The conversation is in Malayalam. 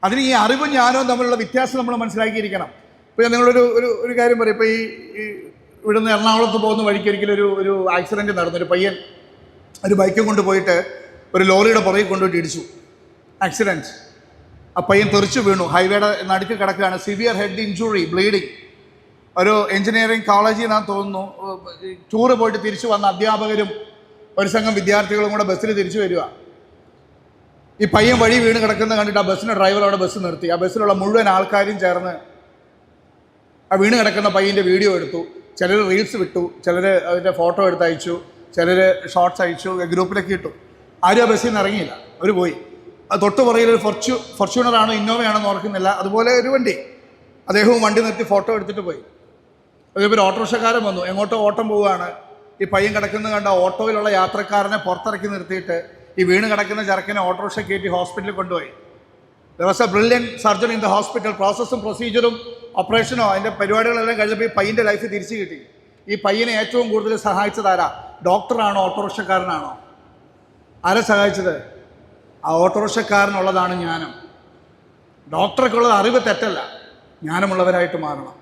അതിന് ഈ അറിവും ജ്ഞാനവും തമ്മിലുള്ള വ്യത്യാസം നമ്മൾ മനസ്സിലാക്കിയിരിക്കണം. ഇപ്പോൾ ഞാൻ നിങ്ങളൊരു ഒരു ഒരു കാര്യം പറയും. ഇപ്പോൾ ഈ ഇവിടുന്ന് എറണാകുളത്ത് പോകുന്ന വഴിക്ക് ഒരിക്കലും ഒരു ആക്സിഡൻറ്റ് നടന്നു. ഒരു പയ്യൻ ഒരു ബൈക്കും കൊണ്ടുപോയിട്ട് ഒരു ലോറിയുടെ പുറകിൽ കൊണ്ടുപോയിട്ട് ഇടിച്ചു. ആക്സിഡൻറ്റ്. ആ പയ്യൻ തെറിച്ചു വീണു. ഹൈവേയുടെ നടുക്ക് കിടക്കുകയാണ്. Severe head injury, bleeding. ഒരു എഞ്ചിനീയറിംഗ് കോളേജിൽ നിന്നാണ് തോന്നുന്നു. ടൂറ് പോയിട്ട് തിരിച്ചു വന്ന അധ്യാപകരും ഒരു സംഘം വിദ്യാർത്ഥികളും കൂടെ ബസ്സിൽ തിരിച്ചു വരിക. ഈ പയ്യൻ വഴി വീണ് കിടക്കുന്ന കണ്ടിട്ട് ആ ബസ്സിൻ്റെ ഡ്രൈവർ അവിടെ ബസ് നിർത്തി. ആ ബസ്സിലുള്ള മുഴുവൻ ആൾക്കാരും ചേർന്ന് ആ വീണ് കിടക്കുന്ന പയ്യൻ്റെ വീഡിയോ എടുത്തു. ചിലർ റീൽസ് വിട്ടു, ചിലർ അതിൻ്റെ ഫോട്ടോ എടുത്ത് അയച്ചു, ചിലർ ഷോർട്സ് അയച്ചു, ഗ്രൂപ്പിലൊക്കെ ഇട്ടു. ആരും ആ ബസ്സിൽ നിന്ന് ഇറങ്ങിയില്ല, അവർ പോയി. അത് തൊട്ട് പുറകിൽ ഒരു ഫോർച്യൂണറാണോ ഇന്നോവയാണെന്ന് ഓർക്കുന്നില്ല, അതുപോലെ ഒരു വണ്ടി. അദ്ദേഹവും വണ്ടി നിർത്തി ഫോട്ടോ എടുത്തിട്ട് പോയി. അതേപോലെ ഒരു ഓട്ടോറിക്ഷക്കാരൻ വന്നു, എങ്ങോട്ടോ ഓട്ടം പോവുകയാണ്. ഈ പയ്യൻ കിടക്കുന്നത് കണ്ട ഓട്ടോയിലുള്ള യാത്രക്കാരനെ പുറത്തിറക്കി നിർത്തിയിട്ട് ഈ വീണ് കിടക്കുന്ന ചെറുക്കനെ ഓട്ടോറിക്ഷ കയറ്റി ഹോസ്പിറ്റലിൽ കൊണ്ടുപോയി. There was a brilliant surgeon in the hospital. പ്രോസസ്സും പ്രൊസീജിയറും ഓപ്പറേഷനോ അതിൻ്റെ പരിപാടികളെല്ലാം കഴിഞ്ഞപ്പോൾ ഈ പയ്യൻ്റെ ലൈഫ് തിരിച്ചു കിട്ടി. ഈ പയ്യനെ ഏറ്റവും കൂടുതൽ സഹായിച്ചതാരാ? ഡോക്ടറാണോ ഓട്ടോറിക്ഷക്കാരനാണോ? ആരെ സഹായിച്ചത്? ആ ഓട്ടോറിക്ഷക്കാരനുള്ളതാണ് ജ്ഞാനം. ഡോക്ടർക്കുള്ളത് അറിവ് തെറ്റല്ല, ജ്ഞാനമുള്ളവരായിട്ട് മാറണം.